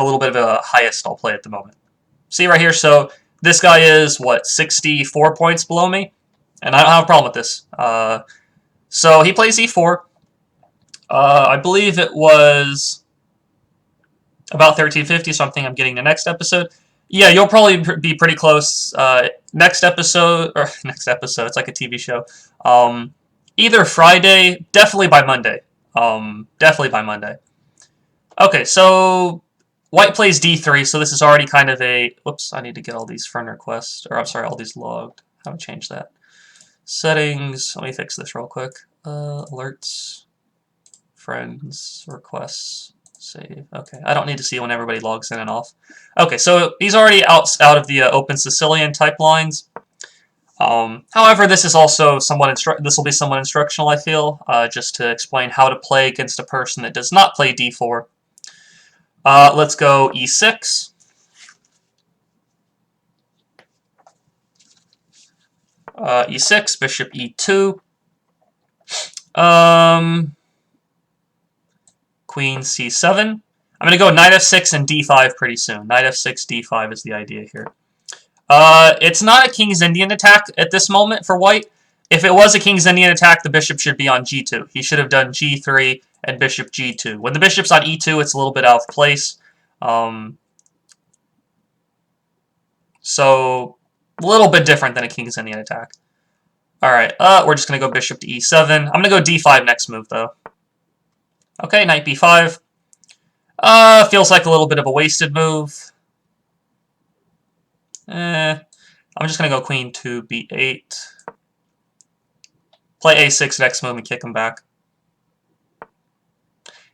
a little bit of a highest I'll play at the moment. See right here, so this guy is, what, 64 points below me? And I don't have a problem with this. So he plays e4. I believe it was about 1350, so I'm getting the next episode. Yeah, you'll probably be pretty close. Next episode, it's like a TV show. Either Friday, definitely by Monday. Definitely by Monday. Okay, so White plays d3, so this is already kind of a... Whoops, I need to get all these friend requests, or I'm sorry, all these logged. How to change that? Settings, let me fix this real quick. Alerts, friends, requests, save. Okay, I don't need to see when everybody logs in and off. Okay, so he's already out of the open Sicilian type lines. However, this is also this will be somewhat instructional, I feel, just to explain how to play against a person that does not play d4. Let's go e6. E6, bishop e2. Queen c7. I'm going to go knight f6 and d5 pretty soon. Knight f6, d5 is the idea here. It's not a King's Indian attack at this moment for white. If it was a King's Indian attack, the bishop should be on g2. He should have done g3 and bishop g2. When the bishop's on e2, it's a little bit out of place. So, a little bit different than a King's Indian attack. Alright, we're just going to go bishop to e7. I'm going to go d5 next move, though. Okay, knight b5. Feels like a little bit of a wasted move. I'm just going to go queen to b8. Play a6 next move and kick him back.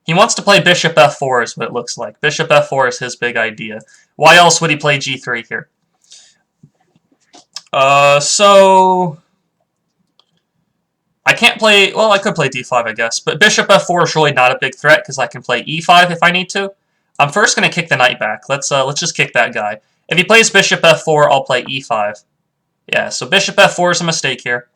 He wants to play bishop f4 is what it looks like. Bishop f4 is his big idea. Why else would he play g3 here? So... I can't play... Well, I could play d5, I guess. But bishop f4 is really not a big threat because I can play e5 if I need to. I'm first going to kick the knight back. Let's just kick that guy. If he plays bishop f4, I'll play e5. Yeah, so bishop f4 is a mistake here.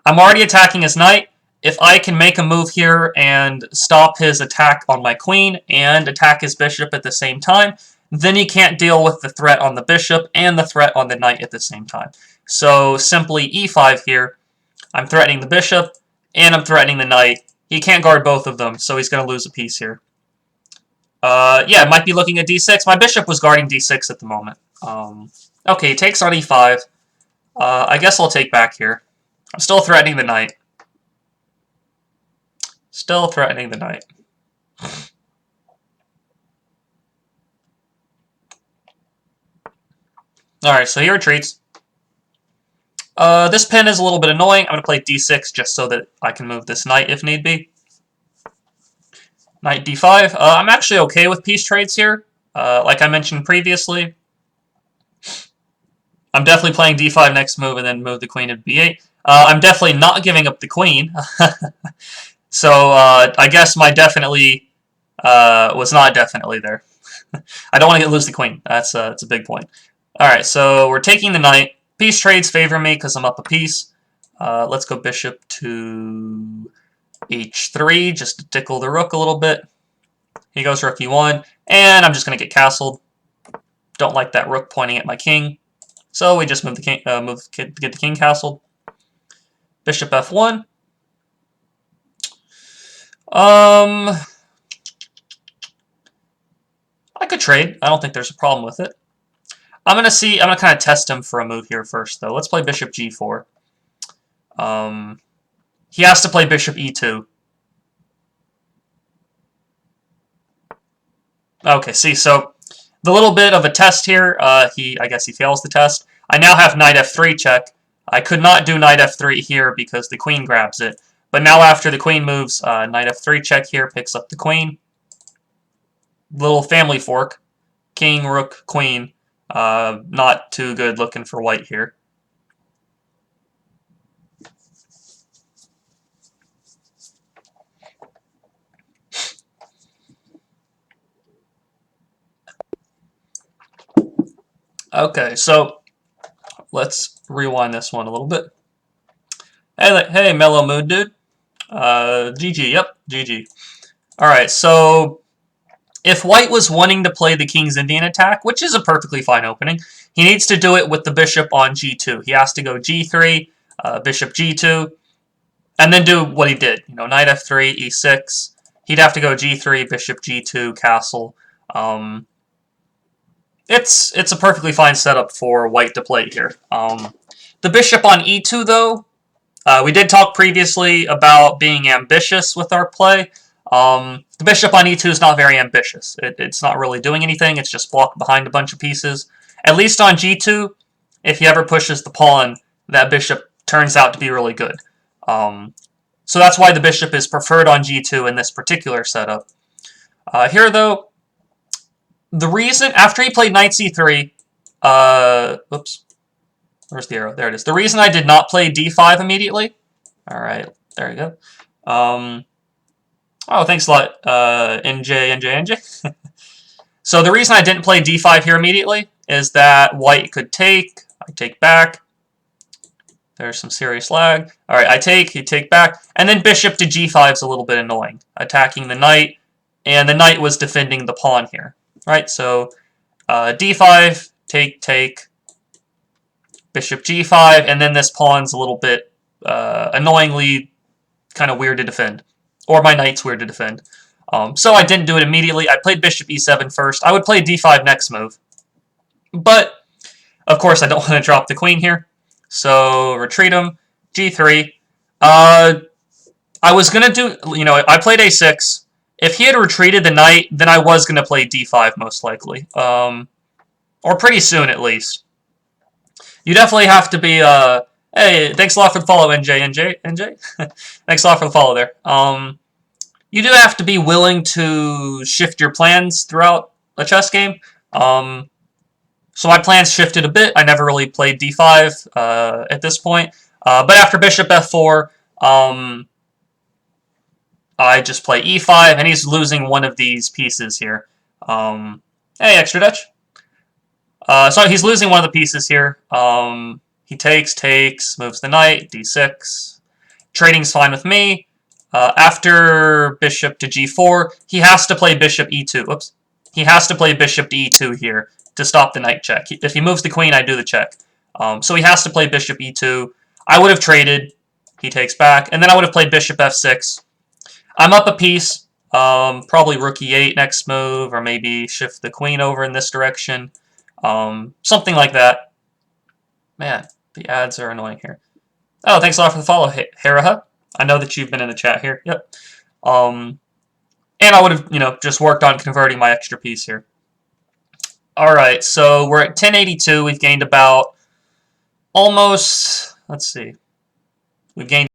I'm already attacking his knight. If I can make a move here and stop his attack on my queen and attack his bishop at the same time, then he can't deal with the threat on the bishop and the threat on the knight at the same time. So simply e5 here. I'm threatening the bishop and I'm threatening the knight. He can't guard both of them, so he's going to lose a piece here. Yeah, might be looking at d6. My bishop was guarding d6 at the moment. Okay, he takes on e5. I guess I'll take back here. I'm still threatening the knight. Still threatening the knight. Alright, so he retreats. This pin is a little bit annoying. I'm going to play d6 just so that I can move this knight if need be. Knight d5. I'm actually okay with piece trades here. Like I mentioned previously. I'm definitely playing d5 next move and then move the queen to b8. I'm definitely not giving up the queen. So I guess my definitely was not definitely there. I don't want to lose the queen. That's a big point. Alright, so we're taking the knight. Piece trades favor me because I'm up a piece. Let's go bishop to h3 just to tickle the rook a little bit. He goes rook e1, and I'm just going to get castled. Don't like that rook pointing at my king. So we just move the king, get the king castled. Bishop f1. I could trade. I don't think there's a problem with it. I'm going to kind of test him for a move here first, though. Let's play bishop g4. He has to play bishop e2. Okay, see, so the little bit of a test here, I guess he fails the test. I now have knight f3 check. I could not do knight f3 here because the queen grabs it. But now after the queen moves, knight f3 check here picks up the queen. Little family fork. King, rook, queen. Not too good looking for white here. Okay, so let's rewind this one a little bit. Hey, Mellow Mood Dude. GG, yep, GG. Alright, so If white was wanting to play the King's Indian attack, which is a perfectly fine opening, he needs to do it with the bishop on g2. He has to go g3, bishop g2, and then do what he did. Knight f3, e6. He'd have to go g3, bishop g2, castle. It's a perfectly fine setup for white to play here. The bishop on e2, though, we did talk previously about being ambitious with our play. The bishop on e2 is not very ambitious. It's not really doing anything. It's just blocked behind a bunch of pieces. At least on g2, if he ever pushes the pawn, that bishop turns out to be really good. So that's why the bishop is preferred on g2 in this particular setup. Here, though, the reason, after he played knight c3, whoops, where's the arrow? There it is. The reason I did not play d5 immediately, all right, there you go. Oh, thanks a lot, NJ. So the reason I didn't play d5 here immediately is that white could take, I take back. There's some serious lag. All right, I take, he take back, and then bishop to g5 is a little bit annoying, attacking the knight, and the knight was defending the pawn here. Right, so d5, take, bishop g5, and then this pawn's a little bit annoyingly kind of weird to defend. Or my knight's weird to defend. So I didn't do it immediately. I played bishop e7 first. I would play d5 next move. But, of course, I don't want to drop the queen here. So, retreat him, g3. I was going to do, I played a6. If he had retreated the knight, then I was going to play d5 most likely. Or pretty soon, at least. You definitely have to be, hey, thanks a lot for the follow, NJ. Thanks a lot for the follow there. You do have to be willing to shift your plans throughout a chess game. So my plans shifted a bit. I never really played d5 at this point. But after bishop f4, I just play e5, and he's losing one of these pieces here. Hey, Extra Dutch. So he's losing one of the pieces here. He takes, moves the knight, d6. Trading's fine with me. After bishop to g4, he has to play bishop e2. Whoops. He has to play bishop to e2 here to stop the knight check. If he moves the queen, I do the check. So he has to play bishop e2. I would have traded. He takes back. And then I would have played bishop f6. I'm up a piece. Probably rook e8 next move, or maybe shift the queen over in this direction. Something like that. Man, the ads are annoying here. Oh, thanks a lot for the follow, Heraha. I know that you've been in the chat here. Yep. And I would have, just worked on converting my extra piece here. All right, so we're at 1082. We've gained about almost, let's see. We've gained